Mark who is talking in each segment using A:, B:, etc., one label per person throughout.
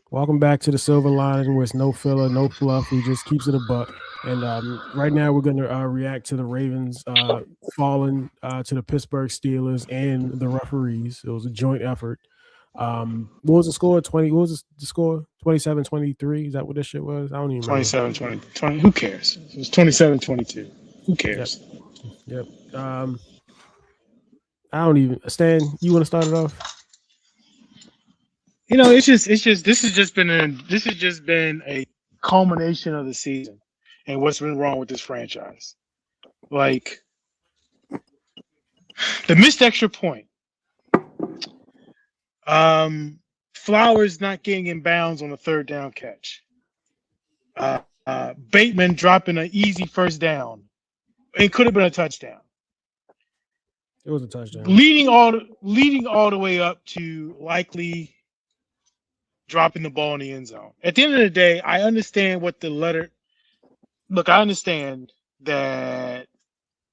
A: Welcome back to the Silver Lining, where it's no filler, no fluff. He just keeps it a buck. And right now, we're going to react to the Ravens falling to the Pittsburgh Steelers and the referees. It was a joint effort. What was the score? 20. What was the score? 27-23. Is that what this shit was? I don't even remember.
B: 27, 20, 20. Who cares? It was 27-22. Who
A: Yep.
B: cares?
A: Yep. I don't even. Stan, you want to start it off?
B: It's just this has just been a culmination of the season and what's been wrong with this franchise. Like the missed extra point. Flowers not getting in bounds on a third down catch. Bateman dropping an easy first down. It could have been a touchdown.
A: It was a touchdown.
B: Leading all the way up to likely dropping the ball in the end zone. At the end of the day, I understand what the letter. Look, I understand that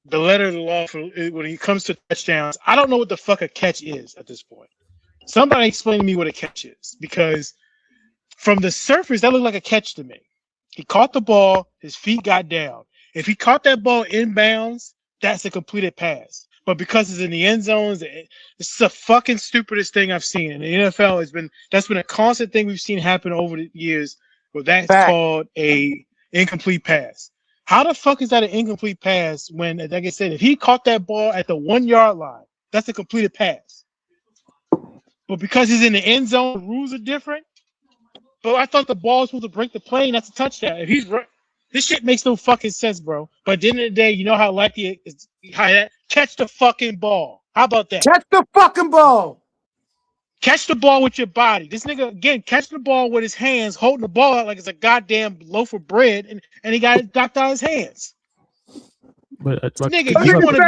B: the letter of the law when it comes to touchdowns. I don't know what the fuck a catch is at this point. Somebody explain to me what a catch is, because from the surface that looked like a catch to me. He caught the ball, his feet got down. If he caught that ball inbounds, that's a completed pass. But because it's in the end zones, it's the fucking stupidest thing I've seen. And the NFL that's been a constant thing we've seen happen over the years, where that's called a incomplete pass. How the fuck is that an incomplete pass when, like I said, if he caught that ball at the 1 yard line, that's a completed pass. But because he's in the end zone, the rules are different. But I thought the ball was supposed to break the plane. That's a touchdown. If he's this shit makes no fucking sense, bro. But at the end of the day, you know how likely it is. Catch the fucking ball. How about that?
C: Catch the fucking ball.
B: Catch the ball with your body. This nigga, again, catch the ball with his hands, holding the ball out like it's a goddamn loaf of bread, and he got it knocked out of his hands.
A: But
B: nigga, you want to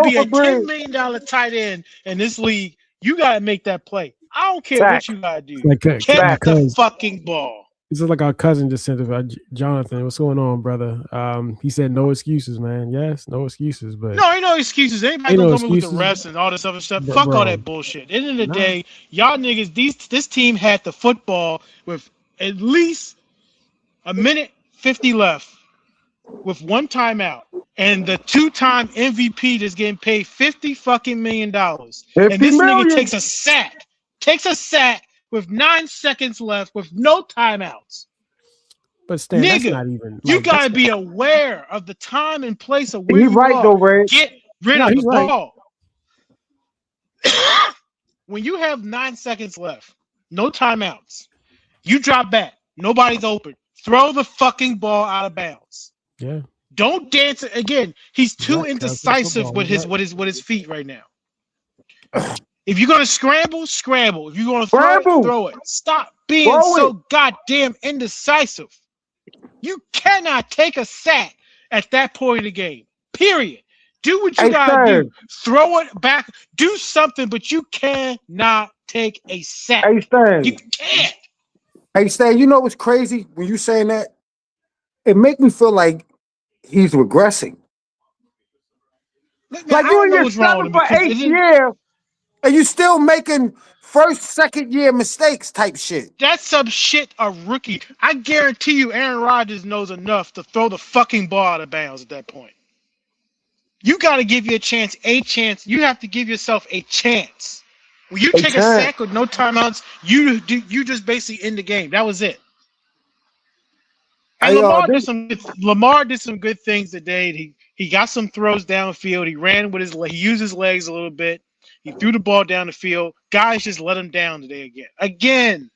B: be a $10 million tight end in this league, you got to make that play. I don't care what you got to do. Catch the fucking ball.
A: This is like our cousin just sent it. Jonathan, what's going on, brother? He said no excuses, man. Yes, no excuses, but
B: no, ain't no excuses. Anybody gonna come with the refs and all this other stuff? Fuck all that bullshit. At the end of the day, y'all niggas, this team had the football with at least a minute 50 left, with one timeout, and the 2-time MVP that's getting paid $50 fucking million. And this nigga takes a sack with 9 seconds left, with no timeouts.
A: But Stan, nigga, that's not even.
B: You gotta be aware of the time and place of where you are.
C: Though, Ray.
B: Get rid of the ball. When you have 9 seconds left, no timeouts, you drop back. Nobody's open. Throw the fucking ball out of bounds.
A: Yeah.
B: Don't dance again. He's too indecisive with his feet right now. If you're gonna scramble, scramble. If you're gonna throw it. Stop being so goddamn indecisive. You cannot take a sack at that point of the game. Period. Do what you gotta do. Throw it back. Do something, but you cannot take a sack.
C: Hey, Stan.
B: You can't.
C: Hey, Stan, you know what's crazy when you saying that? It make me feel like he's regressing. Like you're in your 7th or 8th year, and you still making first, second year mistakes type shit.
B: That's some shit a rookie. I guarantee you Aaron Rodgers knows enough to throw the fucking ball out of bounds at that point. You got to give you a chance. You have to give yourself a chance. When you take a sack with no timeouts, you just basically end the game. That was it. And Lamar did some good things today. He got some throws downfield. He ran with he used his legs a little bit. He threw the ball down the field. Guys just let him down today again.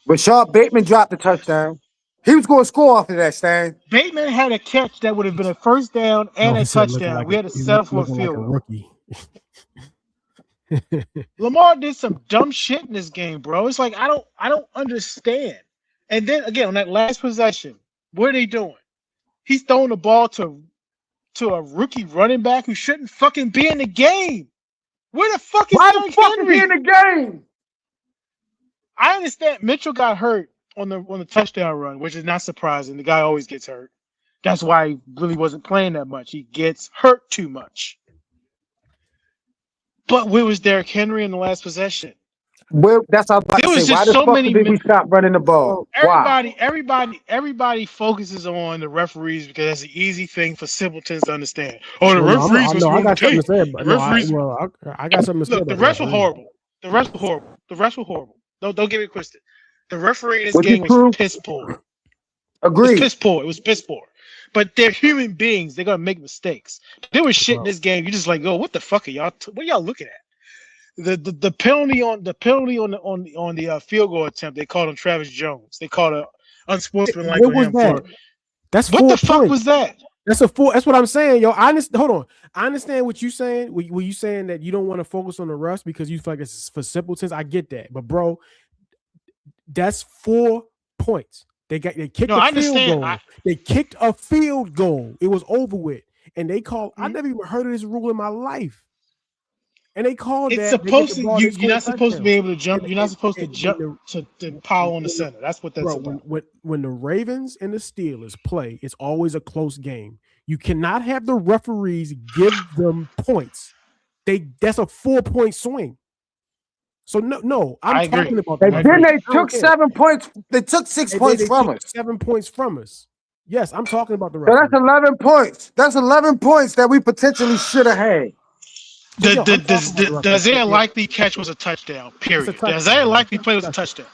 C: But Sean Bateman dropped the touchdown. He was going to score off of that, Stan.
B: Bateman had a catch that would have been a first down and a touchdown. We had to settle for a field goal. Rookie. Lamar did some dumb shit in this game, bro. It's like I don't understand. And then again, on that last possession, what are they doing? He's throwing the ball to a rookie running back who shouldn't fucking be in the game. Where the fuck is Derrick Henry?
C: In the game?
B: I understand Mitchell got hurt on the touchdown run, which is not surprising. The guy always gets hurt. That's why he really wasn't playing that much. He gets hurt too much. But where was Derrick Henry in the last possession?
C: Well, that's what I was about
B: There
C: to
B: was
C: say. Why
B: just
C: the
B: so
C: fuck
B: many.
C: did we stop running the ball? Why?
B: Everybody focuses on the referees because that's an easy thing for simpletons to understand. Oh, the
A: Well, no,
B: referees was
A: I
B: supposed to
A: got something
B: take
A: to say.
B: the
A: But no,
B: referees.
A: I got something to say
B: Look, the
A: about the
B: refs were
A: referee.
B: horrible. The refs were horrible. The refs were horrible. Don't get me twisted. The referee in this
C: Was it
B: game was
C: true?
B: piss poor. It was
C: Agreed.
B: piss poor. It was piss poor. But they're human beings. They're gonna make mistakes. There was shit in this game. You just like, oh, what the fuck are y'all? What are y'all looking at? The penalty on the field goal attempt. They called him Travis Jones. They called it unsportsmanlike
A: What
B: on
A: was
B: him
A: that?
B: for
A: That's
B: what
A: 4
B: the fuck
A: points.
B: was that?
A: That's a 4. That's what I'm saying, yo. I understand. Hold on. I understand what you're saying. Were you saying that you don't want to focus on the refs because you feel like it's for simpletons? I get that, but bro, that's 4 points. They kicked
B: No,
A: a
B: I
A: field
B: understand.
A: goal. They kicked a field goal. It was over with, and they called. I
B: Mhm.
A: never even heard of this rule in my life. And they called
B: It's
A: that. They get
B: supposed
A: the
B: to.
A: ball, they
B: You're
A: score a
B: not supposed to be
A: touchdown.
B: able to jump. You're not supposed to
A: And
B: jump to power on the center. That's what that's
A: bro,
B: about.
A: when the Ravens and the Steelers play, it's always a close game. You cannot have the referees give them points. That's a 4-point swing. So no, I'm
B: I agree.
A: talking about the
C: And then
A: referees.
C: they
A: I don't
C: took
A: care.
C: 7 points. They took 6
A: They
C: points from
A: took
C: us.
A: 7 points from us. Yes, I'm talking about the
C: So that's
A: referees.
C: 11 points. That's 11 points that we potentially should have had.
A: So, yo, I'm talking about the
B: The
A: referees.
B: Isaiah Likely catch was a touchdown. Period.
A: touchdown,
B: The Isaiah
A: man.
B: Likely play was a touchdown.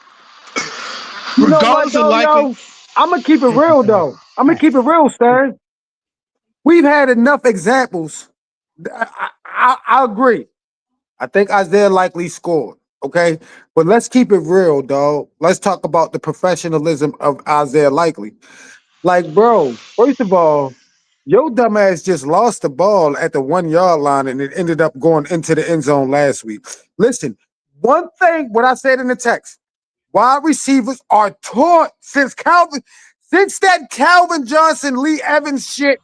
C: You know what,
B: Regardless of
C: though,
B: Likely,
C: yo? I'm going to keep it real, though. I'm going to keep it real, Stan. We've had enough examples. I agree. I think Isaiah Likely scored, okay? But let's keep it real, dog. Let's talk about the professionalism of Isaiah Likely. Like, bro, first of all, your dumbass just lost the ball at the 1 yard line and it ended up going into the end zone last week. Listen, one thing, what I said in the text, wide receivers are taught since that Calvin Johnson, Lee Evans shit,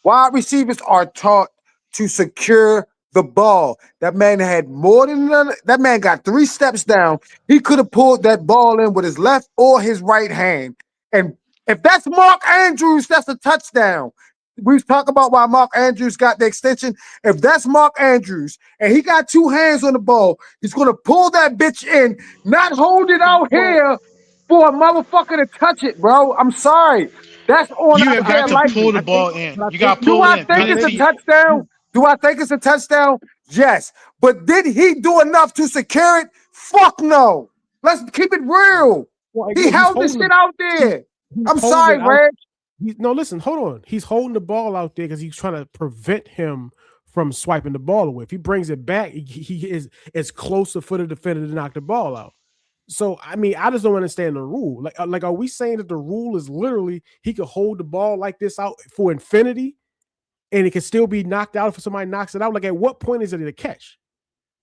C: wide receivers are taught to secure the ball. That man had more than that man got 3 steps down. He could have pulled that ball in with his left or his right hand. And if that's Mark Andrews, that's a touchdown. We talk about why Mark Andrews got the extension. If that's Mark Andrews and he got 2 hands on the ball, he's going to pull that bitch in, not hold it out here for a motherfucker to touch it, bro. I'm sorry. That's on
B: you have
C: Isaiah
B: got to
C: Likely.
B: pull the ball in. You got to
C: Do
B: pull
C: I
B: it in.
C: think it's a
B: Penalty.
C: touchdown? Do I think it's a touchdown? Yes. But did he do enough to secure it? Fuck no. Let's keep it real. He held this shit out there. I'm sorry, Reg.
A: No, listen, hold on. He's holding the ball out there because he's trying to prevent him from swiping the ball away. If he brings it back, he is as closer for the defender to knock the ball out. So, I mean, I just don't understand the rule. Like, are we saying that the rule is literally he could hold the ball like this out for infinity and it can still be knocked out if somebody knocks it out? Like, at what point is it a catch?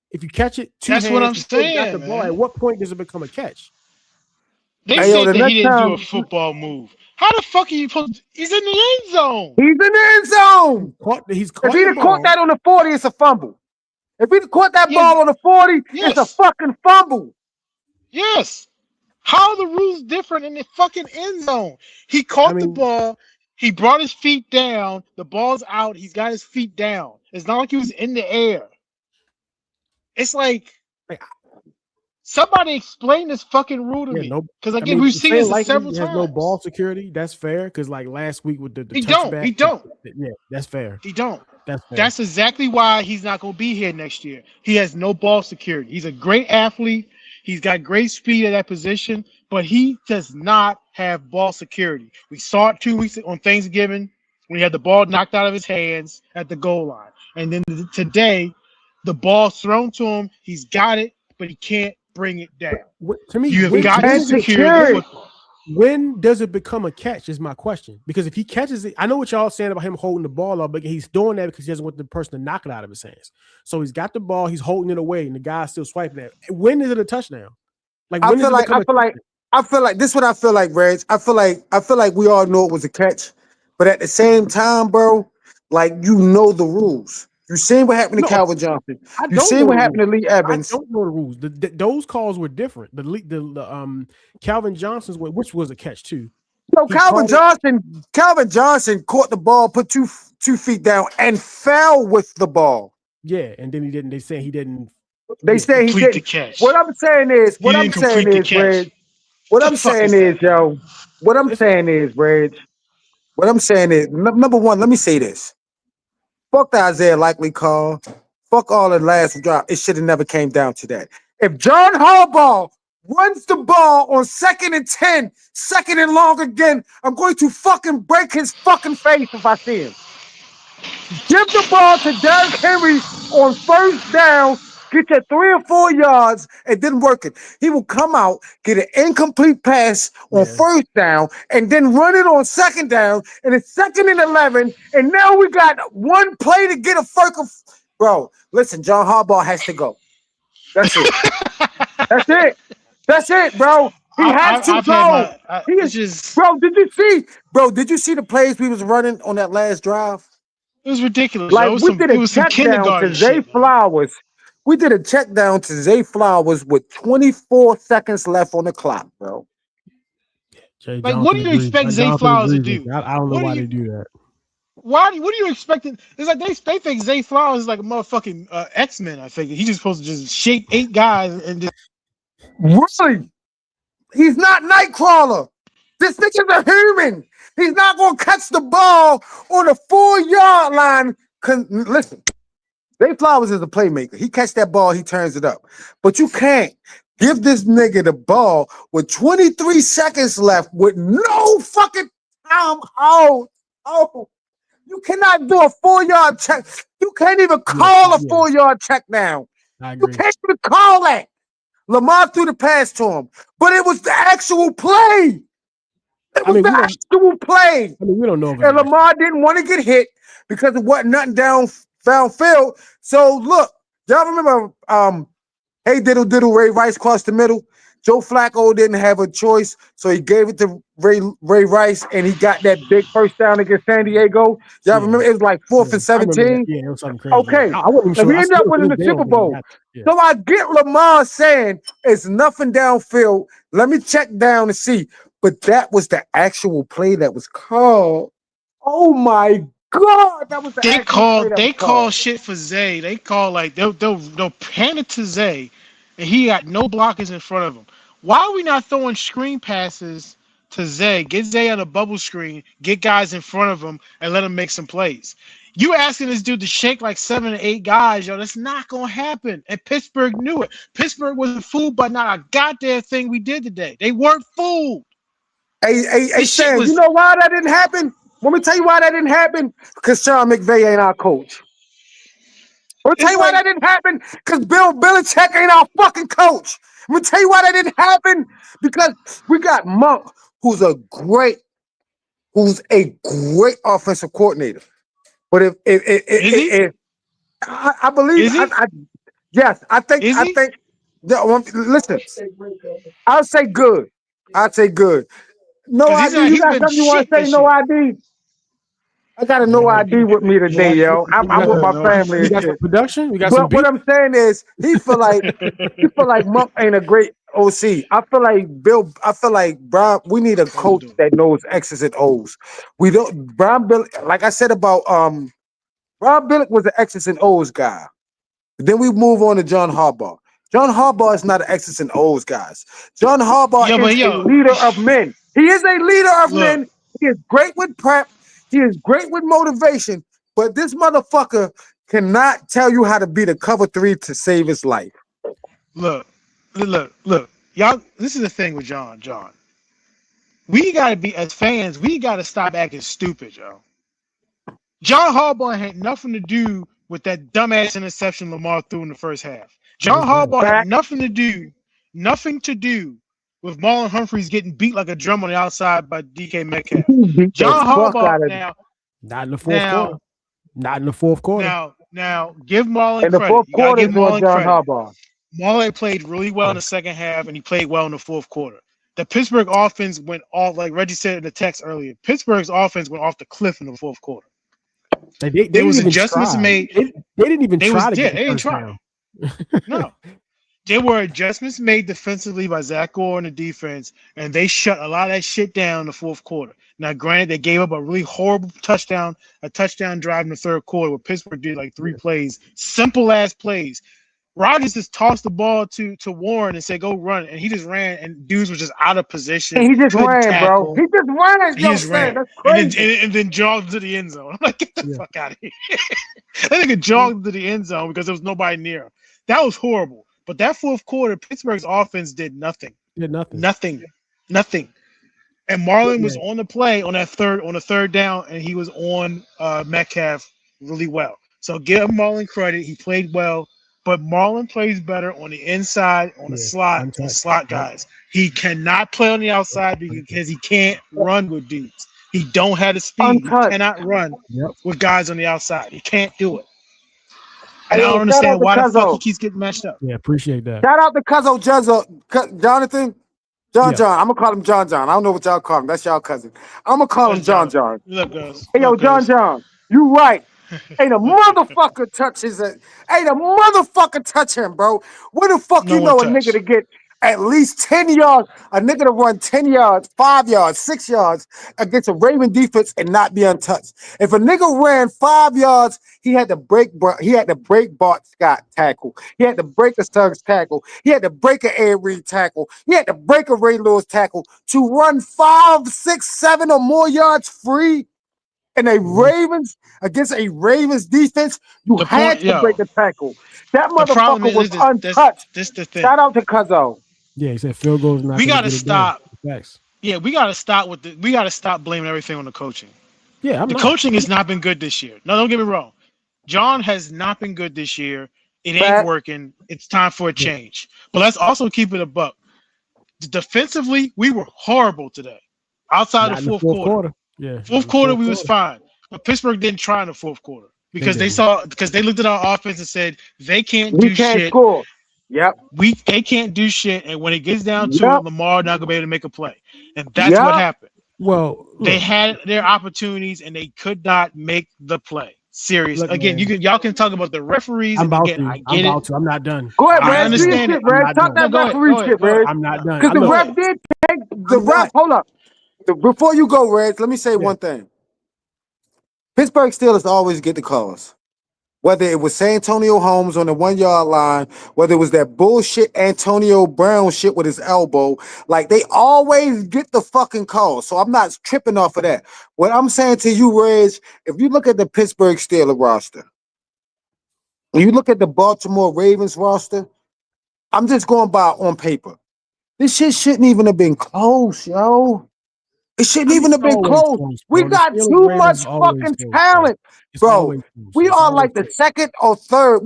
A: If you catch it,
B: that's what I'm saying,
A: the ball, at what point does it become a catch?
B: They said that he didn't do a football move. How the fuck are you supposed to? He's in the end zone.
C: He's in the end zone.
A: He's caught
C: if he'd have caught that on the 40, it's a fumble. If he'd have caught that ball on the 40, it's a fucking fumble.
B: Yes. How are the rules different in the fucking end zone? He caught the ball. He brought his feet down. The ball's out. He's got his feet down. It's not like he was in the air. It's like somebody explain this fucking rule to me. Because again, we've seen this several times.
A: He has no ball security. That's fair. Because like last week with the
B: touchback, he don't.
A: Yeah, that's fair.
B: He don't.
A: That's fair.
B: That's exactly why he's not going to be here next year. He has no ball security. He's a great athlete. He's got great speed at that position, but he does not have ball security. We saw it 2 weeks on Thanksgiving when he had the ball knocked out of his hands at the goal line. And then today, the ball's thrown to him. He's got it, but he can't bring it down.
A: To me,
B: you have got to secure the football.
A: When does it become a catch is my question. Because if he catches it, I know what y'all saying about him holding the ball up, but he's doing that because he doesn't want the person to knock it out of his hands. So he's got the ball, he's holding it away, and the guy's still swiping it. When is it a touchdown? Like when
C: I feel like this is what I feel like, Reg. I feel like we all know it was a catch, but at the same time, bro, like you know the rules. You seen what happened to Calvin Johnson. You seen what happened to Lee Evans.
A: I don't know the rules. Those calls were different. The Calvin Johnson's, which was a catch too.
C: No, Calvin Johnson caught the ball, put two feet down, and fell with the ball.
A: Yeah, and then he didn't. They say he didn't
C: They say he
B: complete the
C: didn't.
B: catch.
C: What I'm saying is,
B: He didn't complete the catch.
C: Reg. What
B: The
C: I'm
B: fuck
C: saying
B: is
C: is,
B: that?
C: yo. What I'm saying is, Reg. What I'm saying is, number one, let me say this. Fuck the Isaiah Likely call. Fuck all the last drop. It should have never came down to that. If John Harbaugh runs the ball on 2nd and 10, 2nd and long again, I'm going to fucking break his fucking face if I see him. Give the ball to Derrick Henry on 1st down, get you 3 or 4 yards, and then work it. He will come out, get an incomplete pass on 1st down, and then run it on 2nd down, and it's 2nd and 11, and now we got one play to get a first. Bro, listen, John Harbaugh has to go. That's it. That's it. That's it, bro. He has to go. He is
B: just,
C: bro. Did you see the plays we was running on that last drive?
B: it was ridiculous.
C: Like
B: It
C: we did a
B: was some
C: check down to
B: kindergarten
C: Zay
B: shit.
C: Flowers. We did a check down to Zay Flowers with 24 seconds left on the clock, bro.
A: Jay
B: Like, what do you expect Zay Flowers to do?
A: I don't know why they do that.
B: What are you expecting? It's like they think Zay Flowers is like a motherfucking X-Men. I think he's just supposed to just shake 8 guys and just.
C: Really? He's not Nightcrawler. This nigga's a human. He's not gonna catch the ball on the 4-yard line. Listen, Zay Flowers is a playmaker. He catch that ball, he turns it up. But you can't give this nigga the ball with 23 seconds left with no fucking time out. Oh, you cannot do a 4-yard check. You can't even call a 4-yard check down. You can't even call that. Lamar threw the pass to him, but it was the actual play. It was the actual play.
A: I mean, we don't know.
C: And Lamar didn't want to get hit because it wasn't nothing downfield. So look, y'all remember hey diddle diddle Ray Rice crossed the middle? Joe Flacco didn't have a choice, so he gave it to Ray Rice, and he got that big first down against San Diego. Y'all remember it was like 4th and 17?
A: Yeah, it was something crazy.
C: Okay, and we ended up winning the Super Bowl. So I get Lamar saying it's nothing downfield. Let me check down and see. But that was the actual play that was called. Oh my God, that was the
B: They call shit for Zay. They call like they'll pan it to Zay, and he got no blockers in front of him. Why are we not throwing screen passes to Zay? Get Zay on a bubble screen, get guys in front of him, and let him make some plays. You asking this dude to shake like 7 or 8 guys, yo, that's not gonna happen. And Pittsburgh knew it. Pittsburgh wasn't fooled by not a goddamn thing we did today. They weren't fooled.
C: Hey, Sam, you know why that didn't happen? Let me tell you why that didn't happen. Because Sean McVay ain't our coach. Let me tell you why that didn't happen. Because Bill Belichick ain't our fucking coach. Let me tell you why that didn't happen. Because we got Monk, who's a great offensive coordinator. But if I believe, yes, I think. Listen, I'll say good. No ID. You got something you want to say? No ID. I got a no ID with me today, yo. I'm with my family.
A: We got some production. We got some.
C: But what I'm saying is, he feel like Monk ain't a great OC. I feel like Brian. We need a coach that knows X's and O's. We don't. Brian Billick, like I said about Brian Billick was an X's and O's guy. Then we move on to John Harbaugh. John Harbaugh is not an X's and O's guys. John Harbaugh is a leader of men. He is a leader of men. He is great with prep. He is great with motivation. But this motherfucker cannot tell you how to beat a cover 3 to save his life.
B: Look. Y'all, this is the thing with John. We gotta be, as fans, we gotta stop acting stupid, yo. John Harbaugh had nothing to do with that dumbass interception Lamar threw in the first half. John Harbaugh had nothing to do with Marlon Humphreys getting beat like a drum on the outside by DK Metcalf. John Harbaugh now.
A: Not in the fourth quarter. Not in the fourth quarter.
B: Now give Marlon
C: in the
B: credit.
C: Fourth quarter is on John Harbaugh.
B: Marlon played really well in the second half, and he played well in the fourth quarter. The Pittsburgh offense went off, like Reggie said in the text earlier. Pittsburgh's offense went off the cliff in the fourth quarter.
A: There was adjustments
B: made.
A: They didn't even try to get
B: they didn't try. No. There were adjustments made defensively by Zach Gore and the defense, and they shut a lot of that shit down in the fourth quarter. Now, granted, they gave up a really horrible touchdown drive in the third quarter where Pittsburgh did like 3 plays, simple-ass plays. Rodgers just tossed the ball to Warren and said, "Go run," and he just ran, and dudes were just out of position.
C: And he just
B: couldn't
C: ran, bro.
B: tackle.
C: He just ran.
B: He
C: Yo,
B: just
C: Stan,
B: ran,
C: that's
B: and
C: crazy.
B: then jogged to the end zone. I'm like, get the
A: Yeah.
B: fuck out of here! That nigga jogged to the end zone because there was nobody near him. That was horrible. But that fourth quarter, Pittsburgh's offense did nothing.
A: Did nothing.
B: Nothing. And Marlon was
A: Yeah.
B: on the play on the third down, and he was on Metcalf really well. So give Marlon credit. He played well, but Marlon plays better on the inside, on the
A: Yeah,
B: slot, on
A: untouched.
B: slot
A: Yep.
B: guys. He cannot play on the outside because he can't run with dudes. He don't have the speed. He
C: Untouched.
B: cannot run
A: Yep.
B: with guys on the outside. He can't do it. And
C: Hey,
B: I
C: yo,
B: don't
C: shout out
B: understand
C: to
B: why the fuck he
C: Cuzzo.
B: keeps getting matched up.
A: Yeah, appreciate that.
C: Shout out to Cuzzo Jonathan.
A: Yeah.
C: John. I'm gonna call him John. I don't know what y'all call him. That's y'all cousin. I'm gonna call him
B: That's
C: John.
B: Look, guys.
C: Hey, yo,
B: Look, guys.
C: John. You right. Ain't a motherfucker touches it. Ain't a motherfucker touch him, bro. Where the fuck
B: No
C: you
B: one
C: know a
B: touched.
C: nigga to get at least 10 yards, a nigga to run 10 yards, 5 yards, 6 yards against a Raven defense and not be untouched. If a nigga ran 5 yards, he had to break Bart Scott tackle. He had to break a Suggs tackle. He had to break an Ed Reed tackle. He had to break a Ray Lewis tackle to run 5, 6, 7 or more yards free. And against a Ravens defense, you
B: The
C: had
B: point-
C: to
B: yo.
C: break a tackle. That
B: The problem
C: motherfucker was untouched.
B: this the thing.
C: Shout out to Cuzzo.
A: Yeah, he said field goals not.
B: We
A: gonna
B: gotta
A: get it
B: stop.
A: done. Facts.
B: Yeah, we gotta stop blaming everything on the coaching.
A: Yeah, I'm
B: The
A: not.
B: coaching has not been good this year. No, don't get me wrong. John has not been good this year. It ain't
C: Fact.
B: working. It's time for a change. But let's also keep it a buck. Defensively, we were horrible today. Outside
A: Not
B: of
A: in the
B: fourth quarter.
A: Yeah.
B: Fourth quarter, we was fine. But Pittsburgh didn't try in the fourth quarter because they looked at our offense and said they can't do
C: We can't
B: shit.
C: score. Yep.
B: They can't do shit. And when it gets down to
C: Yep.
B: it, Lamar not gonna be able to make a play. And that's what
C: Yep.
B: happened.
A: Well,
B: They
A: look,
B: had their opportunities and they could not make the play. Serious.
A: Look,
B: Again,
A: man.
B: y'all can talk about the referees.
A: I'm
B: And
A: about
B: again,
A: to.
B: I
A: I'm
B: get
A: about
B: it.
A: to. I'm not done.
C: Go ahead,
B: I
C: Reg. Do your
B: understand
C: shit,
B: it.
A: I'm
C: Reg.
A: not
C: Talk
A: done.
C: that
B: Go ahead,
C: referee
B: go ahead,
C: shit,
B: go ahead.
C: Reg.
A: I'm not done.
C: Because the
B: Go
C: ref
B: ahead.
C: did take the
A: I'm
C: ref.
A: not.
C: Hold up. Before you go, Reg, let me say one thing. Pittsburgh Steelers always get the calls. Whether it was San Antonio Holmes on the 1 yard line, whether it was that bullshit Antonio Brown shit with his elbow, like they always get the fucking call. So I'm not tripping off of that. What I'm saying to you, Reg, if you look at the Pittsburgh Steelers roster, and you look at the Baltimore Ravens roster, I'm just going by on paper. This shit shouldn't even have been close, yo. It shouldn't even have been
A: Always
C: close.
A: close,
C: We
A: bro. The
C: got
A: Steelers
C: too
A: Ravens
C: much
A: is always
C: fucking
A: close,
C: talent.
A: It's
C: Bro,
A: always close.
C: We
A: It's
C: are
A: always
C: like the
A: close.
C: second or third.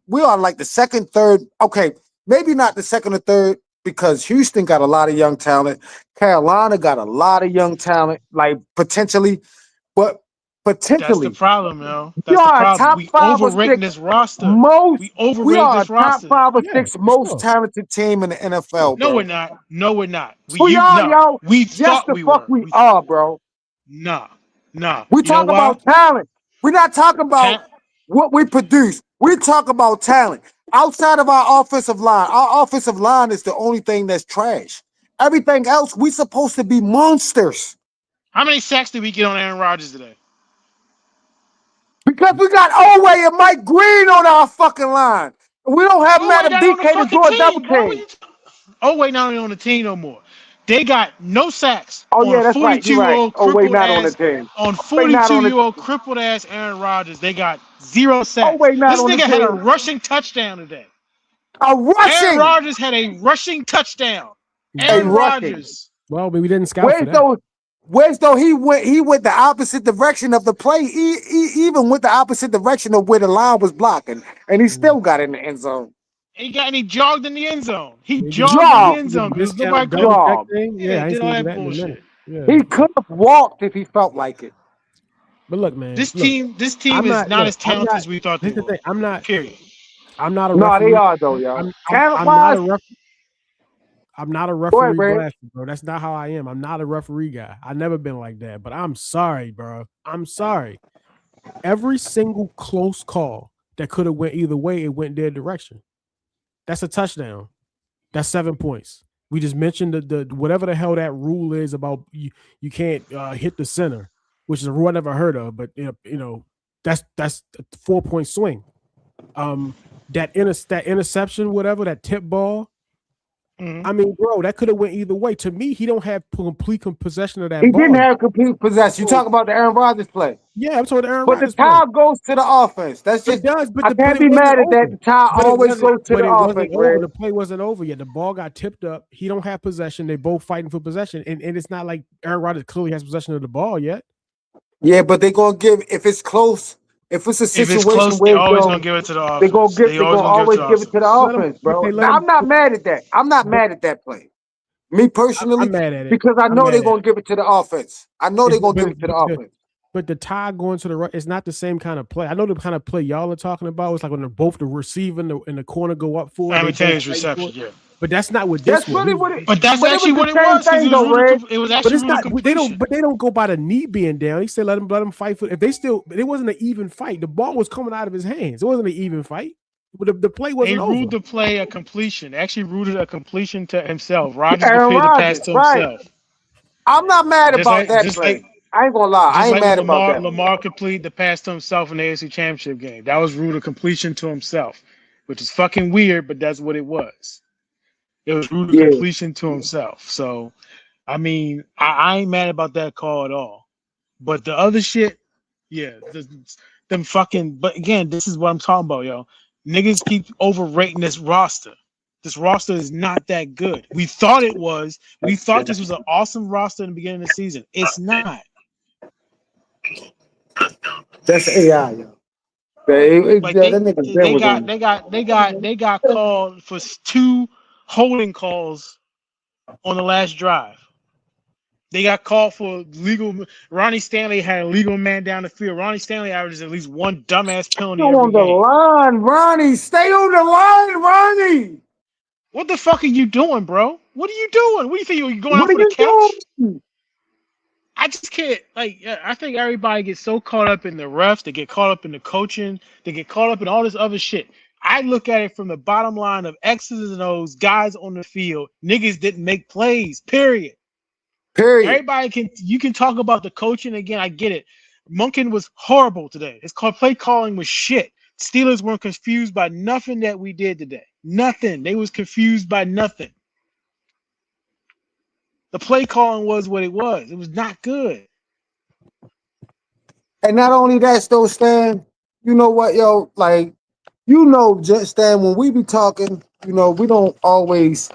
C: We are like the second, third. Okay, maybe not the second or third because Houston got a lot of young talent. Carolina got a lot of young talent, like potentially, but
B: That's the
C: potentially.
B: problem, yo.
C: We
B: That's the
C: are a
B: problem.
C: top
B: We
C: 5 or
B: overrating
C: 6
B: this roster.
C: most.
B: We
C: We
B: overrated
C: are a
B: this
C: top
B: roster.
C: 5 or
A: Yeah,
C: 6
A: for
C: most
A: sure.
C: talented team in the NFL,
B: No,
C: bro.
B: we're not. No, we're not.
C: We are, yo.
B: We
C: Yes,
B: thought
C: the
B: we
C: fuck
B: were.
C: we are, bro.
B: Nah.
C: We
B: You know
C: talk
B: why?
C: about talent. We're not talking about what we produce. We talk about talent. Outside of our offensive line is the only thing that's trash. Everything else, we supposed to be monsters.
B: How many sacks did we get on Aaron Rodgers today?
C: Because we got Oweh and Mike Green on our fucking line. We don't have Madam
B: not on the
C: DK to
B: fucking
C: do a double
B: team, bro.
C: team.
B: Oweh not on the team no more. They got no sacks
C: Oh,
B: on
C: yeah,
B: a
C: that's right. You're right.
B: 42-year-old
C: Oweh
B: crippled
C: not on the
B: ass
C: team.
B: on
C: Oweh not on the
B: 42-year-old crippled ass Aaron Rodgers. They got 0 sacks.
C: Oweh not
B: This
C: on the
B: nigga had a
C: team.
B: rushing touchdown today.
C: A
B: Aaron
C: rushing.
B: Rodgers had a rushing touchdown.
A: A
B: Aaron
C: rushing.
B: Rodgers.
A: Well, we didn't scout for that.
C: Where's though he went the opposite direction of the play, even went the opposite direction of where the line was blocking, and he still got in the end zone.
B: He jogged in the end zone. He
A: He
B: jogged
C: jogged.
B: in the end zone because nobody
A: Discount
B: could.
A: double check
C: Job.
A: thing.
B: Yeah,
A: Yeah, I
B: did
A: ain't
B: all
A: seen
B: that
A: that in a minute.
B: bullshit.
A: Yeah.
C: He could have walked if he felt like it.
A: But look, man.
B: This
A: look,
B: team
A: I'm
B: is
A: not-
B: not
A: look,
B: as
A: I'm
B: talented
A: not-
B: as we thought they
A: Here's the
B: were.
A: thing. I'm not
B: Period.
A: a
C: No,
A: referee.
C: they are though, yo.
A: I'm not a
C: Talent-wise,
A: referee. I'm not a
C: ahead,
A: referee
C: Brad.
A: blasting, bro. That's not how I am. I'm not a referee guy. I never been like that. But I'm sorry, bro. I'm sorry. Every single close call that could have went either way, it went their direction. That's a touchdown. That's 7 points. We just mentioned the whatever the hell that rule is about you can't hit the center, which is a rule I never heard of. But you know that's a 4 point swing. that interception, whatever, that tip ball.
B: Mhm.
A: I mean, bro, that could have went either way. To me, he don't have complete possession of that
C: He
A: ball.
C: didn't have complete possession. You talk about the Aaron Rodgers play.
A: Yeah, I'm talking Aaron
C: But the
A: Rodgers play.
C: tie goes to the offense. That's just
A: It does, but
C: I can't be mad at that. The tie always goes to the offense,
A: over.
C: Red.
A: The play wasn't over yet. The ball got tipped up. He don't have possession. They both fighting for possession, and it's not like Aaron Rodgers clearly has possession of the ball yet.
C: Yeah, but they're gonna give if it's close. If it's a
B: If
C: situation
B: it's close,
C: where
B: they're always gonna give it to the offense.
C: they're gonna always give it to the offense, bro. I'm not mad at that. I'm not mad at that play. Me personally,
A: I'm mad at it
C: because I know they're gonna give it to the offense. I know they're gonna give it to the offense.
A: But the tie going to the right, it's not the same kind of play. I know the kind of play y'all are talking about. It's like when both the receiver and the corner go up for it.
B: Simultaneous reception, yeah.
A: But that's not what this
C: That's really
A: was.
C: what it.
B: But that's
C: But
B: actually what it
C: the
B: was.
C: same thing, though, Red.
B: It was
A: But
B: actually
A: it's not.
B: completion.
A: They don't go by the knee being down. He said let them fight for. If they still, it wasn't an even fight. The ball was coming out of his hands. It wasn't an even fight. But the play wasn't over.
B: He ruled the play a completion. Actually ruled a completion to himself. Rodgers
C: Aaron
B: completed the pass
C: Rodgers,
B: to
C: right.
B: himself.
C: I'm not mad
B: Just
C: about
B: like-
C: that
B: just
C: play.
B: like-
C: I ain't gonna lie. I ain't mad about that.
B: Lamar completed the pass to himself in the AFC Championship game. That was ruled a completion to himself, which is fucking weird, but that's what it was. It was ruled a completion to himself. So, I mean, I ain't mad about that call at all. But the other shit, yeah, them fucking. But again, this is what I'm talking about, yo. Niggas keep overrating this roster. This roster is not that good. We thought it was. We thought this was an awesome roster in the beginning of the season. It's not.
C: That's AI, yo.
B: Like they got called for 2 holding calls on the last drive. They got called for legal. Ronnie Stanley had a legal man down the field. Ronnie Stanley averages at least one dumbass penalty
C: Stay
B: every
C: on the
B: game.
C: line, Ronnie. Stay on the line, Ronnie.
B: What the fuck are you doing, bro? What are you doing? What do you think? You're going out
C: What
B: for
C: are
B: the
C: you
B: couch?
C: doing?
B: I just can't. Like, I think everybody gets so caught up in the refs. They get caught up in the coaching. They get caught up in all this other shit. I look at it from the bottom line of X's and O's, guys on the field. Niggas didn't make plays, period. You can talk about the coaching again. I get it. Monken was horrible today. His play calling was shit. Steelers weren't confused by nothing that we did today. Nothing. They was confused by nothing. The play calling was what it was. It was not good.
C: And not only that, though, Stan, you know what, yo, like, Stan, when we be talking, we don't always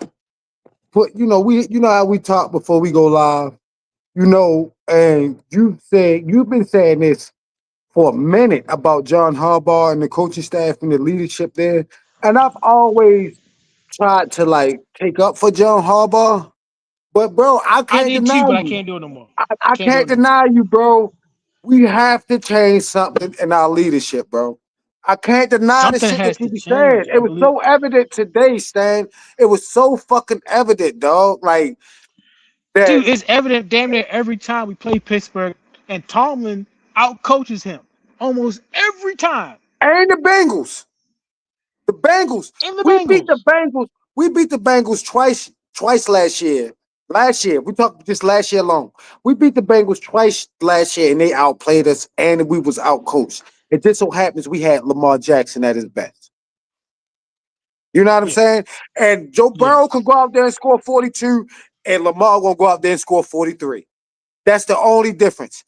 C: put, you know how we talk before we go live, and you've been saying this for a minute about John Harbaugh and the coaching staff and the leadership there. And I've always tried to, like, take up for John Harbaugh. But, bro, I can't deny you.
B: But I can't do it no more.
C: I can't deny you, bro. We have to change something in our leadership, bro. I can't deny the shit that you be saying. It was so evident today, Stan. It was so fucking evident, dog. Like, that.
B: Dude, it's evident damn near every time we play Pittsburgh, and Tomlin outcoaches him almost every time.
C: And the Bengals. The Bengals. We beat the Bengals. We beat the Bengals twice last year. We talked just last year alone. We beat the Bengals twice last year, and they outplayed us, and we was outcoached. It just so happens we had Lamar Jackson at his best. You know what I'm saying? And Joe Burrow can go out there and score 42, and Lamar gonna go out there and score 43. That's the only difference.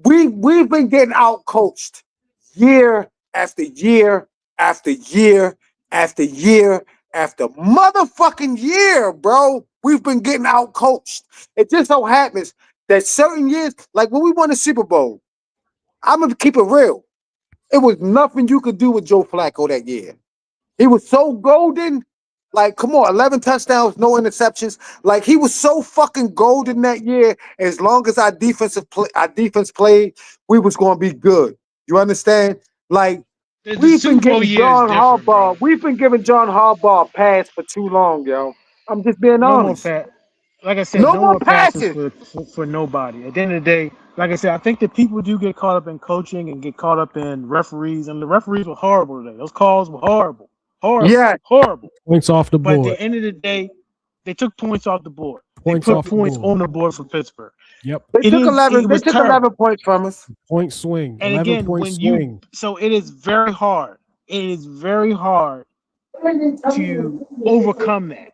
C: We've been getting outcoached year after year after year after year after motherfucking year, bro. We've been getting outcoached. It just so happens that certain years, like when we won the Super Bowl, I'm gonna keep it real. It was nothing you could do with Joe Flacco that year. He was so golden. Like, come on, 11 touchdowns, no interceptions. Like, he was so fucking golden that year. As long as our defense played, we was gonna be good. You understand? Like, we've been giving John Harbaugh. We've been giving John Harbaugh a pass for too long, yo. I'm just being honest.
B: Like I said, no more passes for nobody. At the end of the day, like I said, I think that people do get caught up in coaching and get caught up in referees, and the referees were horrible today. Those calls were horrible. Horrible.
A: Points off the board.
B: But at the end of the day, they took points off the board. They put points on the board for Pittsburgh.
A: Yep.
C: They took 11 points from us.
A: Point swing.
B: And again, so it is very hard it is very hard to overcome that.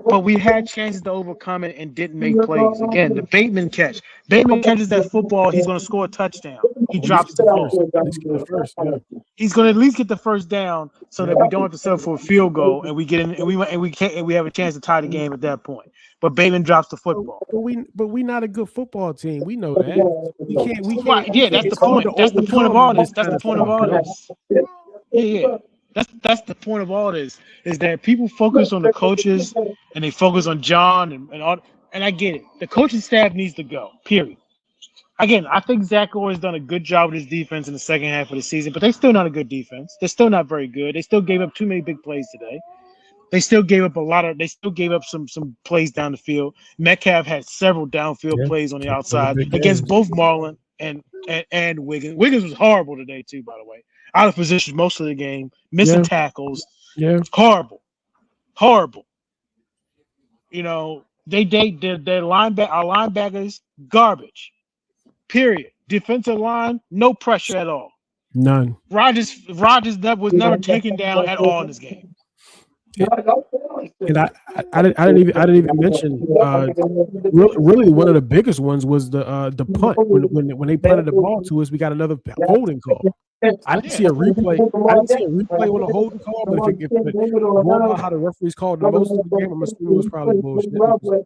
B: But we had chances to overcome it and didn't make plays. Again, the Bateman catch. Bateman catches that football. He's going to score a touchdown. He drops the ball.
A: Let's get the first. Yeah.
B: He's going to at least get the first down so that we don't have to settle for a field goal and we get in and we have a chance to tie the game at that point. But Bateman drops the football.
A: But we not a good football team. We know that. We can't.
B: Right, yeah, that's the point. That's the point of all this. That's the point of all this. Yeah. That's the point of all this is that people focus on the coaches and they focus on John and all. And I get it. The coaching staff needs to go. Period. Again, I think Zach Orr has done a good job with his defense in the second half of the season, but they're still not a good defense. They're still not very good. They still gave up too many big plays today. They still gave up some plays down the field. Metcalf had several downfield plays on the outside against both Marlon and Wiggins. Wiggins was horrible today too, by the way. Out of position most of the game, missing tackles.
A: Yeah,
B: horrible. You know, their our linebackers garbage. Period. Defensive line, no pressure at all.
A: None.
B: Rogers was never taken down at all in this game.
A: And I didn't even mention really one of the biggest ones was the punt when they punted the ball to us. We got another holding call. I didn't see a replay. On a holding call, but if more about how the referees called the most of the game, I'm assuming it was probably bullshit.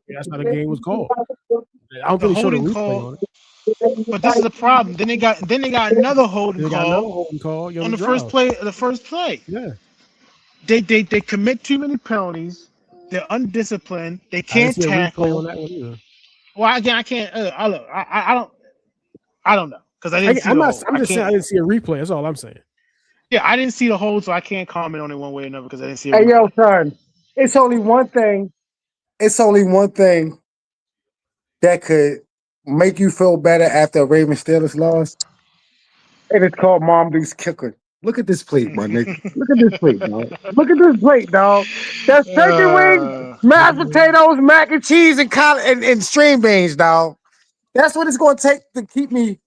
A: That's how the game was called. I don't think they showed a replay on it.
B: But this is the problem. Then they got another holding call on the first play.
A: Yeah.
B: They commit too many penalties. They're undisciplined. They can't tackle.
A: On that one either.
B: Well, again, I can't. I don't know because I didn't.
A: I'm just saying I didn't see a replay. That's all I'm saying.
B: Yeah, I didn't see the hold, so I can't comment on it one way or another because I didn't see it.
C: Hey, yo, son, it's only one thing that could make you feel better after a Ravens Steelers loss, and it's called Mom Deuce Kicker. Look at this plate, my nigga. Look at this plate, dog. Look at this plate, dog. That's turkey wings, mashed potatoes, mac and cheese, and string beans, dog. That's what it's going to take to keep me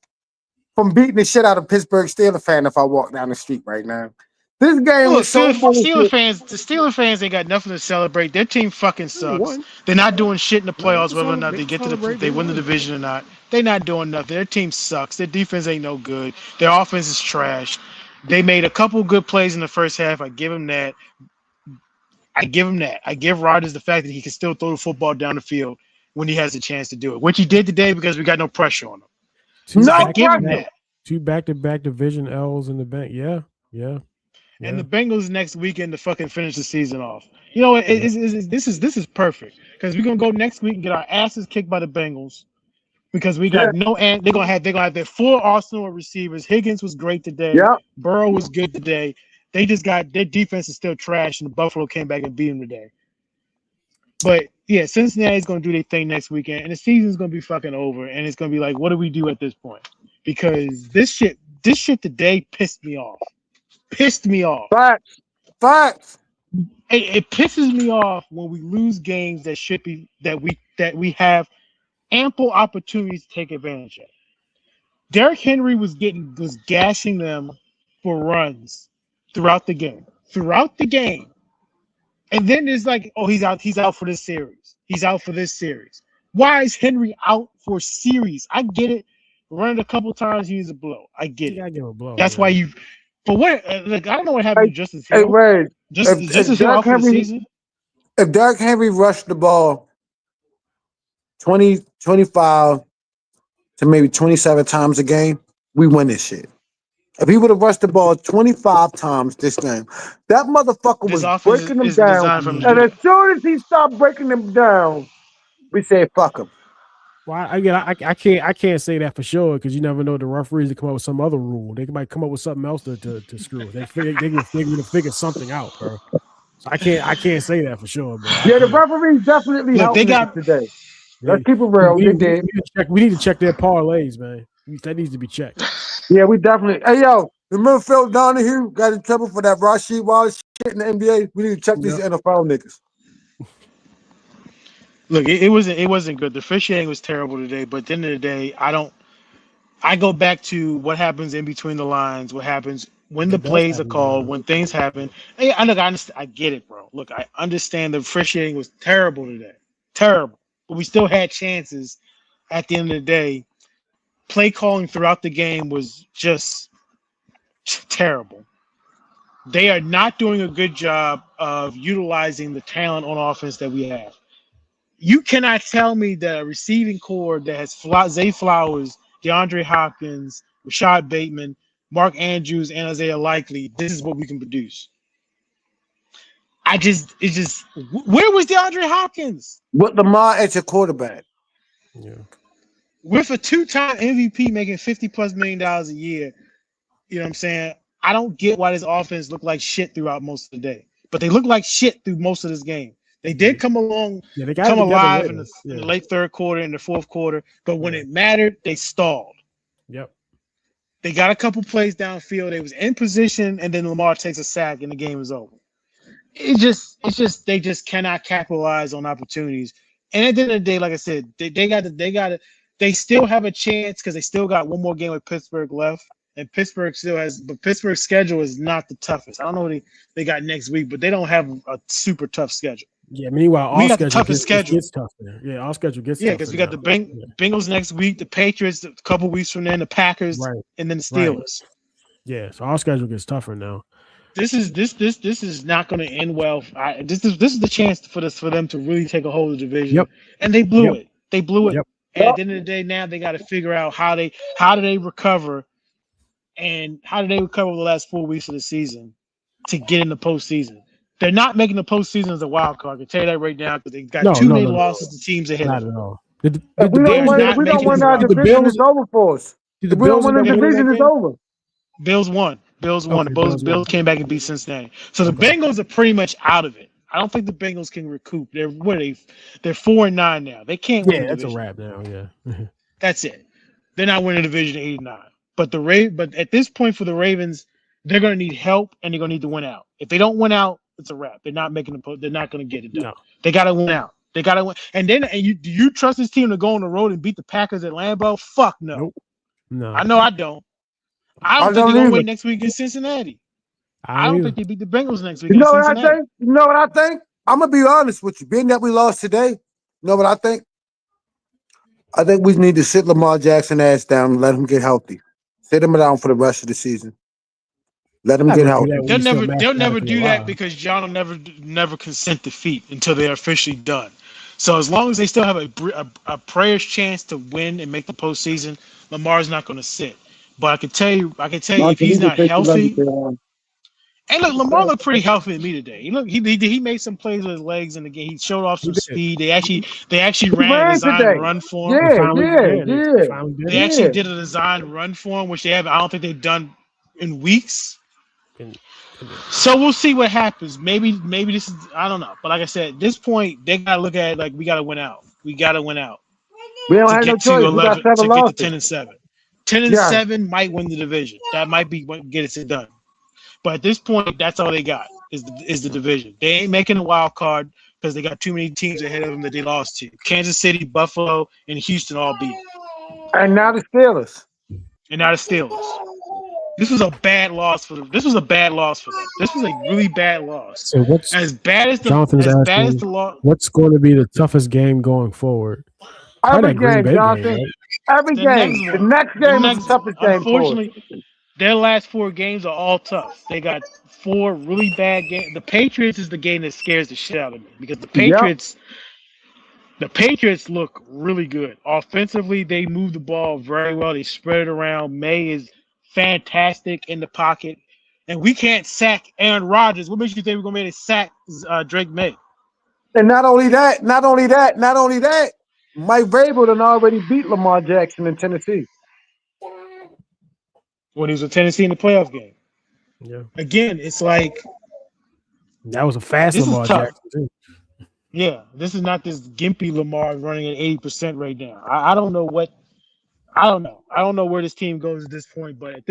C: from beating the shit out of Pittsburgh Steelers fan if I walk down the street right now. This game was so
B: Steelers fans ain't got nothing to celebrate. Their team fucking sucks. They're not doing shit in the playoffs, whether or not they win the division or not. They're not doing nothing. Their team sucks. Their defense ain't no good. Their offense is trash. They made a couple good plays in the first half. I give him that. I give Rodgers the fact that he can still throw the football down the field when he has a chance to do it, which he did today because we got no pressure on him. I give him that. 2
A: back-to-back division L's in the bank. Yeah.
B: And the Bengals next weekend to fucking finish the season off. You know, this is perfect because we're gonna go next week and get our asses kicked by the Bengals because we got they're gonna have their full arsenal of receivers. Higgins was great today.
C: Yep.
B: Burrow was good today. They just got their defense is still trash, and the Buffalo came back and beat them today. But yeah, Cincinnati's gonna do their thing next weekend, and the season's gonna be fucking over, and it's gonna be like, what do we do at this point? Because this shit today pissed me off.
C: Facts.
B: It pisses me off when we lose games that we have ample opportunities to take advantage of. Derrick Henry was gashing them for runs throughout the game. And then it's like, oh, he's out for this series. Why is Henry out for series? I get it. Running a couple times, he needs a blow. I get it.
A: I give a blow.
B: That's why you. But what? Like, I don't know what happened to Justice Hill.
C: Hey, Ray,
B: Justice Hill out for the season.
C: If Derrick Henry rushed the ball 20, 25 to maybe 27 times a game, we win this shit. If he would have rushed the ball 25 times this game, that motherfucker was breaking them down. And as soon as he stopped breaking them down, we said, fuck him.
A: Well, I can't say that for sure because you never know the referees to come up with some other rule. They might come up with something else to screw. They can figure something out, bro. So I can't say that for sure, bro.
C: Yeah, the referees definitely helped today. Let's keep it real.
A: We need to check their parlays, man. That needs to be checked.
C: Yeah, we definitely. Hey, yo, remember Phil Donahue got in trouble for that Rasheed Wallace shit in the NBA? We need to check these NFL niggas.
B: Look, it wasn't good. The officiating was terrible today, but at the end of the day, I go back to what happens in between the lines, what happens when the
A: It does
B: plays are
A: happen,
B: called,
A: man.
B: when things happen. Hey, I look, I understand, I get it, bro. Look, I understand the officiating was terrible today, terrible, but we still had chances. At the end of the day, play calling throughout the game was just terrible. They are not doing a good job of utilizing the talent on offense that we have. You cannot tell me that a receiving core that has Zay Flowers, DeAndre Hopkins, Rashad Bateman, Mark Andrews, and Isaiah Likely, this is what we can produce. Where was DeAndre Hopkins?
C: With Lamar as your quarterback.
A: Yeah.
B: With a 2-time MVP making $50+ million a year, you know what I'm saying? I don't get why this offense looked like shit throughout most of the day. But they look like shit through most of this game. They did come alive
A: Yeah, they got it together
B: in
A: later.
B: the
A: Yeah.
B: late third quarter and the fourth quarter. But when
A: Yeah.
B: it mattered, they stalled.
A: Yep.
B: They got a couple plays downfield. They was in position, and then Lamar takes a sack, and the game is over. It's just they just cannot capitalize on opportunities. And at the end of the day, like I said, they still have a chance because they still got one more game with Pittsburgh left. And Pittsburgh still has, but Pittsburgh's schedule is not the toughest. I don't know what they got next week, but they don't have a super tough schedule.
A: Yeah. Meanwhile,
B: We
A: our
B: got the
A: schedule
B: toughest
A: gets
B: schedule.
A: tougher. Yeah, our schedule gets
B: Yeah,
A: tougher.
B: because we got
A: now.
B: the Bengals next week, the Patriots a couple weeks from then, the Packers,
A: Right.
B: and then the
A: Right.
B: Steelers.
A: Yeah. So our schedule gets tougher now.
B: This is not going to end well. This is the chance for them to really take a hold of the division.
A: Yep.
B: And they blew
A: Yep.
B: it. They blew it.
A: Yep.
B: And at the end of the day, now they got to figure out how do they recover, and how do they recover the last 4 weeks of the season to get in the postseason. They're not making the postseason as a wild card. I can tell you that right now because they got too many losses to teams ahead
A: Not
B: of
A: at
B: them.
A: all.
C: If we don't win our division, it's over for us. If we don't win the division, it's over.
B: Bills won. Bills won.
A: Okay,
B: Bills
A: won.
B: came back and beat Cincinnati. So the
A: Okay.
B: Bengals are pretty much out of it. I don't think the Bengals can recoup. They're 4-9 now. They can't win
A: Yeah,
B: the
A: that's a
B: division.
A: wrap now. Yeah.
B: That's it. They're not winning the division 8-9. But but at this point for the Ravens, they're going to need help and they're going to need to win out. If they don't win out, it's a wrap. They're not they're not going to get it done.
A: No.
B: They got to win out. They got to win. And then do you trust this team to go on the road and beat the Packers at Lambeau? Fuck no.
A: Nope. No.
B: I know I don't. I don't think they're going to win next week against Cincinnati. I don't think they beat the Bengals next week
C: You know
B: against
C: what
B: Cincinnati.
C: I think? You know what I think? I'm gonna be honest with you. Being that we lost today, you know what I think? I think we need to sit Lamar Jackson ass down and let him get healthy. Sit him down for the rest of the season. Let him get healthy.
B: They'll never do that because John will never consent defeat until they're officially done. So as long as they still have a prayer's chance to win and make the postseason, Lamar's not going to sit. But I can tell you if he's not healthy. And look, Lamar looked pretty healthy to me today. He made some plays with his legs in the game. He showed off some speed. They actually ran a design run for him. They actually did a design run for him, which I don't think they've done in weeks. So we'll see what happens. Maybe this is, I don't know. But like I said, at this point, they gotta look at it like we gotta win out. We gotta win out.
C: We don't have no choice. We got 7 losses.
B: To get to 10-7. 10-7 might win the division. That might be what gets it done. But at this point, that's all they got is the division. They ain't making a wild card because they got too many teams ahead of them that they lost to. Kansas City, Buffalo, and Houston all beat.
C: And now the Steelers.
B: This was a bad loss for them. This was a really bad loss.
A: So what's
B: as bad as the loss?
A: What's going to be the toughest game going forward?
C: Every game, Jonathan. Every game. The next game is the toughest game.
B: Unfortunately, their last 4 games are all tough. They got 4 really bad games. The Patriots is the game that scares the shit out of me because the Patriots look really good. Offensively, they move the ball very well. They spread it around. May is fantastic in the pocket. And we can't sack Aaron Rodgers. What makes you think we're going to be able to sack Drake May?
C: And not only that, Mike Vrabel done already beat Lamar Jackson in Tennessee.
B: When he was with Tennessee in the playoff game.
A: Yeah.
B: Again, it's like
A: that was a fast Lamar Jackson too.
B: Yeah, this is not this gimpy Lamar running at 80% right now. I don't know where this team goes at this point, but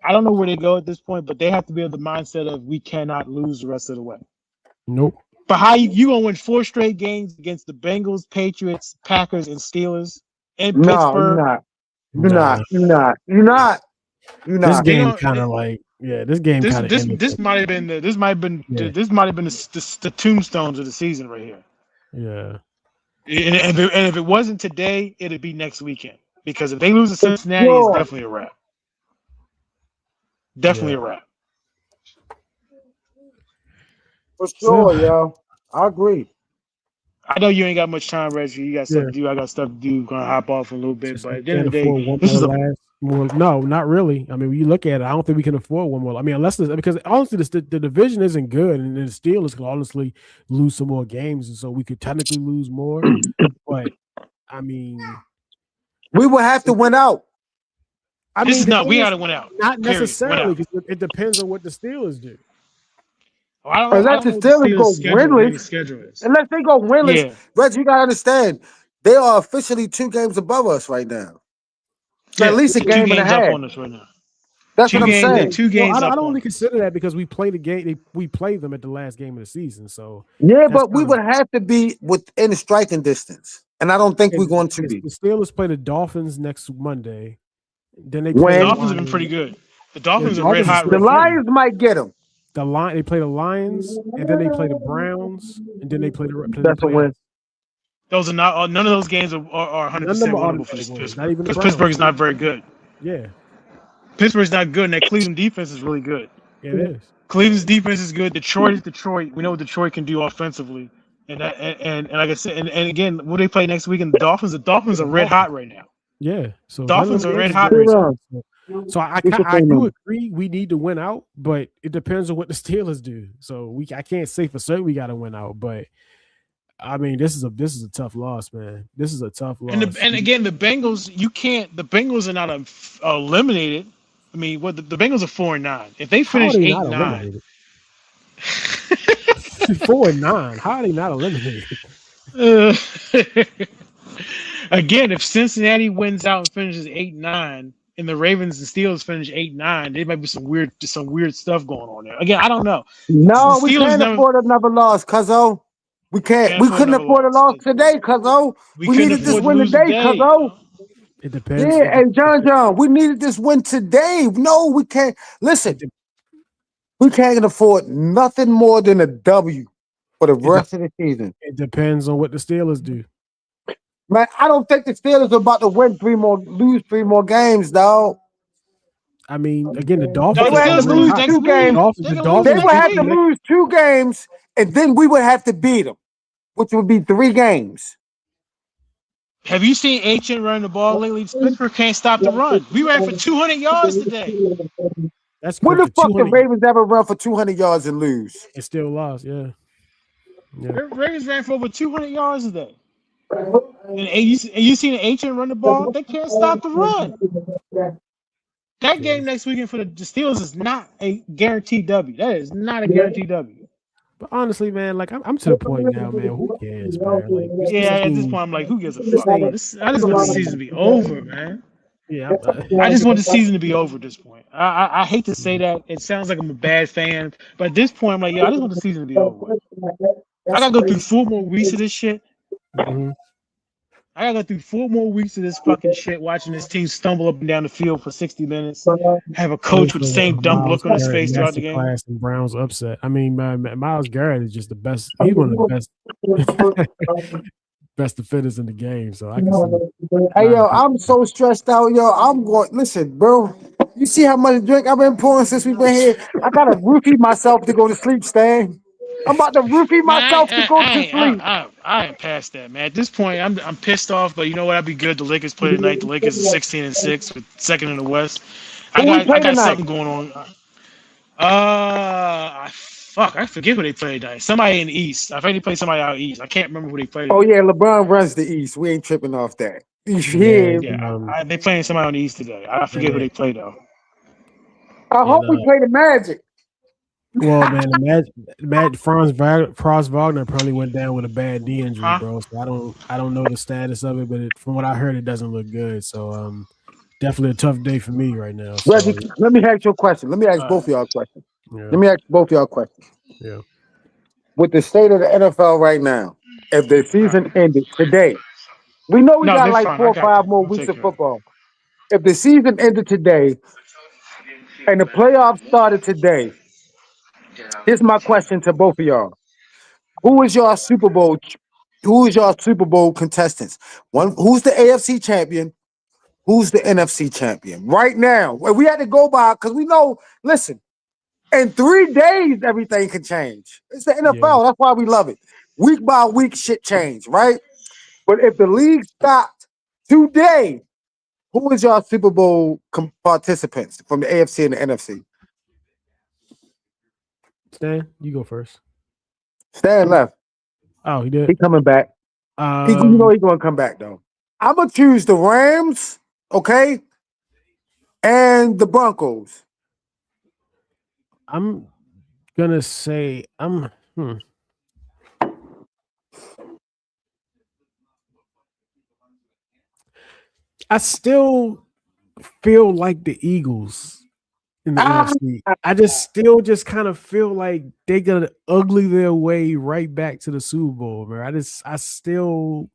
B: I don't know where they go at this point, but they have to be of the mindset of we cannot lose the rest of the way.
A: Nope.
B: But how you gonna win 4 straight games against the Bengals, Patriots, Packers, and Steelers in Pittsburgh?
C: You're not. You're not.
A: This game kind of like Yeah, this game kind of
B: This might have been the tombstones of the season right here.
A: Yeah.
B: And if it wasn't today, it'd be next weekend. Because if they lose to Cincinnati, it's
C: sure.
B: definitely a wrap. Definitely a wrap.
C: For sure, yo. I agree.
B: I know you ain't got much time, Reggie. You got stuff to do. I got stuff to do. Gonna hop off in a little bit.
A: Just
B: But at the end of the day,
A: one
B: this is
A: no, not really. I mean, when you look at it, I don't think we can afford one more. I mean, because honestly, the division isn't good, and the Steelers could honestly lose some more games, and so we could technically lose more. But I mean,
C: we would have to win out.
B: We gotta win out.
A: Not necessarily, because it depends on what the Steelers do.
C: Unless the Steelers go winless. Unless they go winless, yeah. Reggie, you gotta understand, they are officially 2 games above us right now. So at least a game and a half.
B: Up on us right now.
C: That's what I'm saying.
B: 2 games.
A: I don't really consider that because we play the game. We play them at the last game of the season. So
C: yeah, but we would have to be within striking distance, and I don't think we're going to be.
A: The Steelers play the Dolphins next Monday. Then
B: the Dolphins have been pretty good. The Dolphins are red hot.
C: The Lions might get them.
A: They play the Lions, and then they play the Browns, and then they play the.
C: That's a win.
B: Those are not. None of those games are 100% winnable for Pittsburgh. Because Pittsburgh is not very good.
A: Yeah.
B: Pittsburgh's not good, and that Cleveland defense is really good.
A: It is.
B: Cleveland's defense is good. Detroit is Detroit. We know what Detroit can do offensively, and like I said, and again, what they play next week? And the Dolphins are red hot right now.
A: Yeah. So
B: Dolphins are red hot right now.
A: So I do agree we need to win out, but it depends on what the Steelers do. So I can't say for certain we got to win out, but I mean this is a tough loss, man. This is a tough loss.
B: And again, the Bengals, the Bengals are not eliminated. I mean, the Bengals are 4-9. If they finish 8-9,
A: 4-9, how are they not eliminated?
B: Again, if Cincinnati wins out and finishes 8-9. And the Ravens and Steelers finish 8-9, there might be some weird stuff going on there. Again, I don't know.
C: No, we can't afford another loss, cuzzo. We can't. We couldn't afford a loss today, cuzzo. We needed this win today, cuzzo.
A: It depends.
C: Yeah, and John, we needed this win today. No, we can't. Listen, we can't afford nothing more than a W for the rest of the season.
A: It depends on what the Steelers do.
C: Man, I don't think the Steelers are about to lose 3 more games, dog.
A: I mean, again, the Dolphins.
C: They would have to lose 2 games. They would have to lose 2 games, and then we would have to beat them, which would be 3 games.
B: Have you seen Ancient run the ball lately? Pittsburgh can't stop the run. We ran for 200 yards today.
A: That's
C: when the fuck the Ravens ever run for 200 yards and lose?
A: It still lost, yeah.
B: The Ravens ran for over 200 yards today. And you seen the Ancient run the ball? They can't stop the run. That game next weekend for the Steelers is not a guaranteed W. That is not a guaranteed W.
A: But honestly, man, like I'm to the point now, man. Who cares, man? Like,
B: at this point, I'm like, who gives a fuck? I just want the season to be over, man.
A: Yeah,
B: I just want the season to be over at this point. I hate to say that. It sounds like I'm a bad fan, but at this point, I'm like, I just want the season to be over. I gotta go through 4 more weeks of this shit.
A: Mm-hmm.
B: I gotta go through 4 more weeks of this fucking shit, watching this team stumble up and down the field for 60 minutes. Have a coach with the same dumb look on his face throughout the game.
A: And Browns upset. I mean, Myles Garrett is just the best. He's one of the best defenders in the game. So I can see.
C: Hey, yo, I'm so stressed out, yo. I'm going. Listen, bro. You see how much drink I've been pouring since we've been here? I gotta roofie myself to go to sleep, Stan. I'm about to roofie myself to go to sleep.
B: I ain't past that, man. At this point, I'm pissed off, but you know what? I'd be good. The Lakers play tonight. The Lakers are 16-6 with second in the West. I got something going on. I forget who they play tonight. Somebody in the East. I think they play somebody out East. I can't remember who they played.
C: Oh yeah, LeBron runs the East. We ain't tripping off that.
B: Yeah. They playing somebody on the East today. I forget who they play though.
C: I hope we play the Magic.
A: Well, man, Franz Wagner probably went down with a bad knee injury, bro. So I don't know the status of it, but from what I heard, it doesn't look good. So definitely a tough day for me right now. So,
C: Reggie, let me ask you a question. Let me ask both of y'all a question.
A: Yeah.
C: Let me ask both of y'all a question.
A: Yeah.
C: With the state of the NFL right now, if the season ended today, we know we got like 4 or 5 more weeks of football. If the season ended today, and the playoffs started today. Here's my question to both of y'all: Who is your Super Bowl? Who is your Super Bowl contestants? One, who's the AFC champion? Who's the NFC champion? Right now, we had to go by because we know. Listen, in 3 days, everything can change. It's the NFL.
A: Yeah.
C: That's why we love it. Week by week, shit change, right? But if the league stopped today, who is your Super Bowl participants from the AFC and the NFC?
A: Stan, you go first.
C: Stan left.
A: Oh, he
C: He
A: did.
C: coming back. He
A: Um,
C: gonna come back though. I'm gonna choose the Rams, okay, and the Broncos.
A: I'm gonna say I still feel like the Eagles in the
C: Ah,
A: NFC. I just still just kind of feel like they're gonna ugly their way right back to the Super Bowl, man. I still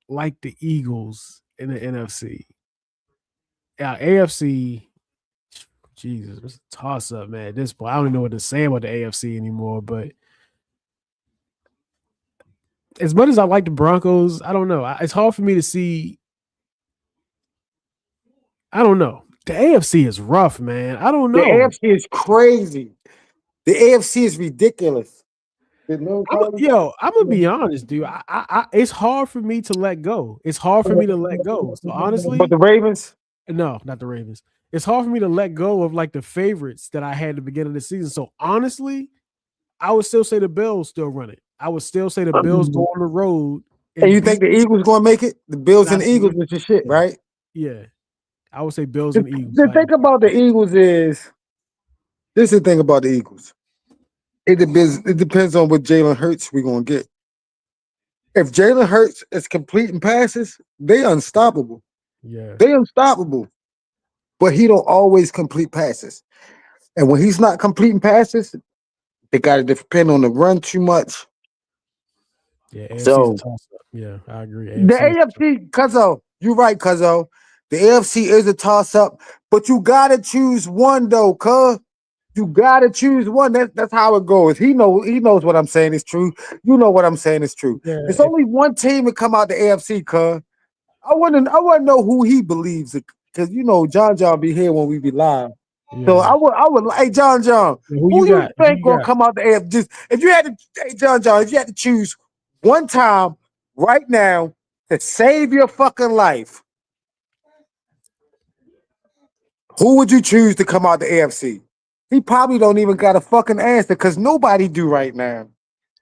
A: like the Eagles in the NFC. Yeah, AFC. Jesus, it's a toss up, man. At this point, I don't even know what to say about the AFC anymore. But as much as I like the Broncos, I don't know. It's hard for me to see. I don't know. The AFC is rough, man. I don't
C: the
A: know.
C: AFC is crazy. The AFC is ridiculous.
A: I'm gonna be honest, dude. It's hard for me to let go. It's hard for me to let go. So honestly,
C: But the Ravens,
A: no, not the Ravens. It's hard for me to let go of like the favorites that I had at the beginning of the season. So honestly, I would still say the Bills still run it. I would still say the Bills go on the road.
C: and you think the Eagles gonna make it? The Bills and the Eagles
A: Absolutely.
C: is your shit, right?
A: Yeah, I would say Bills and Eagles.
C: The thing about the Eagles is this is the thing about the Eagles. It depends on what Jalen Hurts we're gonna get. If Jalen Hurts is completing passes, they unstoppable.
A: Yeah,
C: They unstoppable. But he don't always complete passes. And when he's not completing passes, they gotta depend on the run too much.
A: yeah. AFC is a
C: So
A: toss up. Yeah, I agree.
C: the AFC, Cuzzo, you're right, Cuzzo. The AFC is a toss up, but you gotta choose one though, cuz. You gotta choose one. That's how it goes. He knows what I'm saying is true. You know what I'm saying is true.
A: Yeah,
C: It's only one team that come out the AFC, cuz. I wanna know who he believes it, because John be here when we be live. So
A: yeah.
C: I would hey John,
A: Who
C: who
A: you
C: you
A: got? Who
C: think
A: you
C: gonna
A: got?
C: come out the AFC? Just if you had to, hey John, if you had to choose one time right now to save your fucking life, who would you choose to come out the AFC? He probably don't even got a fucking answer because nobody do right now.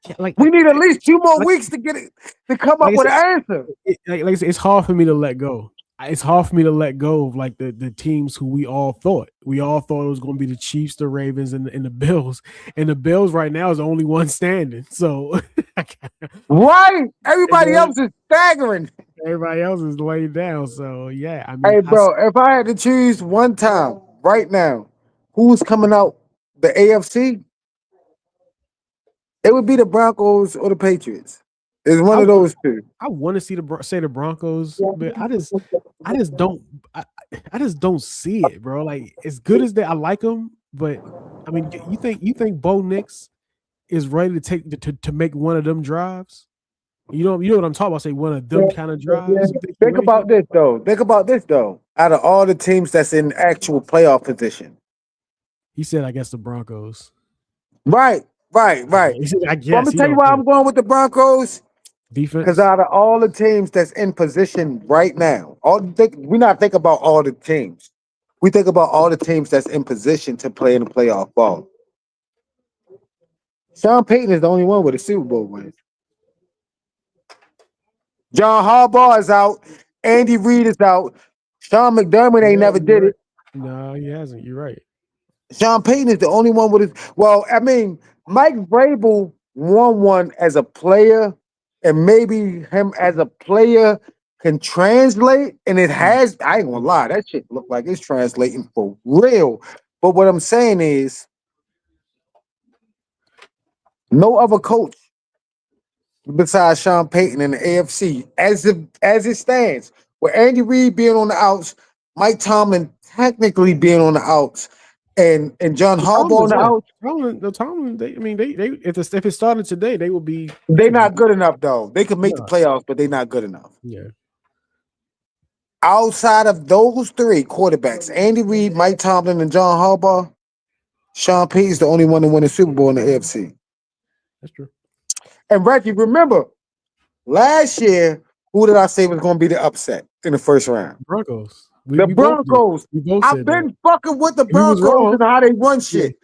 A: Yeah, like
C: We need at least 2 more
A: like-
C: weeks to get it to come
A: like
C: up
A: I
C: with an answer.
A: like I said, it's hard for me to let go. It's hard for me to let go of like the teams who we all thought it was going to be the Chiefs, the Ravens, and the Bills. And the Bills right now is the only one standing. So
C: Right? Everybody else is staggering.
A: everybody else is laid down. So yeah, I mean,
C: Hey, bro, if I had to choose one time right now, who's coming out the AFC? It would be the Broncos or the Patriots. It's one of those two.
A: I want to see the Broncos, but I just don't see it, bro. Like as good as that, I like them, but I mean, you think Bo Nix is ready to take to make one of them drives? You know what I'm talking about? Say one of them kind of drives. You think
C: Think about this though. Out of all the teams that's in actual playoff position,
A: he said, I guess the Broncos.
C: right.
A: He said, I
C: So
A: guess.
C: I'm gonna tell you why I'm going with the Broncos.
A: Defense.
C: Because out of all the teams that's in position right now, we not think about all the teams. We think about all the teams that's in position to play in the playoff ball. Sean Payton is the only one with a Super Bowl win. John Harbaugh is out. Andy Reid is out. Sean McDermott ain't never did it.
A: No, he hasn't. You're right.
C: Sean Payton is the only one with it. Well, I mean, Mike Vrabel won one as a player, and maybe him as a player can translate, and it has. I ain't gonna lie, that shit look like it's translating for real. But what I'm saying is, no other coach besides Sean Payton in the AFC, as it stands, with Andy Reid being on the outs, Mike Tomlin technically being on the outs and John Harbaugh on the outs,
A: Tomlin, they if it started today, they would be.
C: they're not good enough though. They could make the
A: No.
C: playoffs, but they're not good enough.
A: Yeah.
C: Outside of those three quarterbacks, Andy Reid, Mike Tomlin, and John Harbaugh, Sean Payton's the only one to win a Super Bowl in the AFC.
A: That's true.
C: And Reggie, remember, last year, who did I say was going to be the upset in the first round?
A: Broncos.
C: The Broncos.
A: We both
C: I've
A: said
C: been fucking with the
A: We was
C: Broncos
A: wrong.
C: and how they run shit.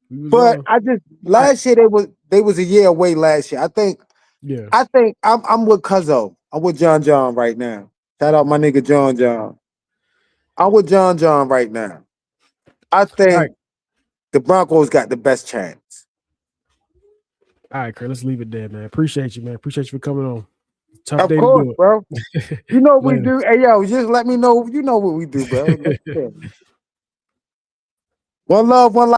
A: that.
C: But I just last year they was a year away last year. I think I'm with Cuzzo. I'm with John right now. Shout out my nigga John. I'm with John right now. I think
A: Right.
C: the Broncos got the best chance.
A: All right, Chris, let's leave it there, man. Appreciate you, man. Appreciate you for coming on. Tough
C: Of
A: day
C: course,
A: to do
C: bro. You know what we
A: Later.
C: do. Hey, yo, just let me know. You know what we do, bro. One love, one life.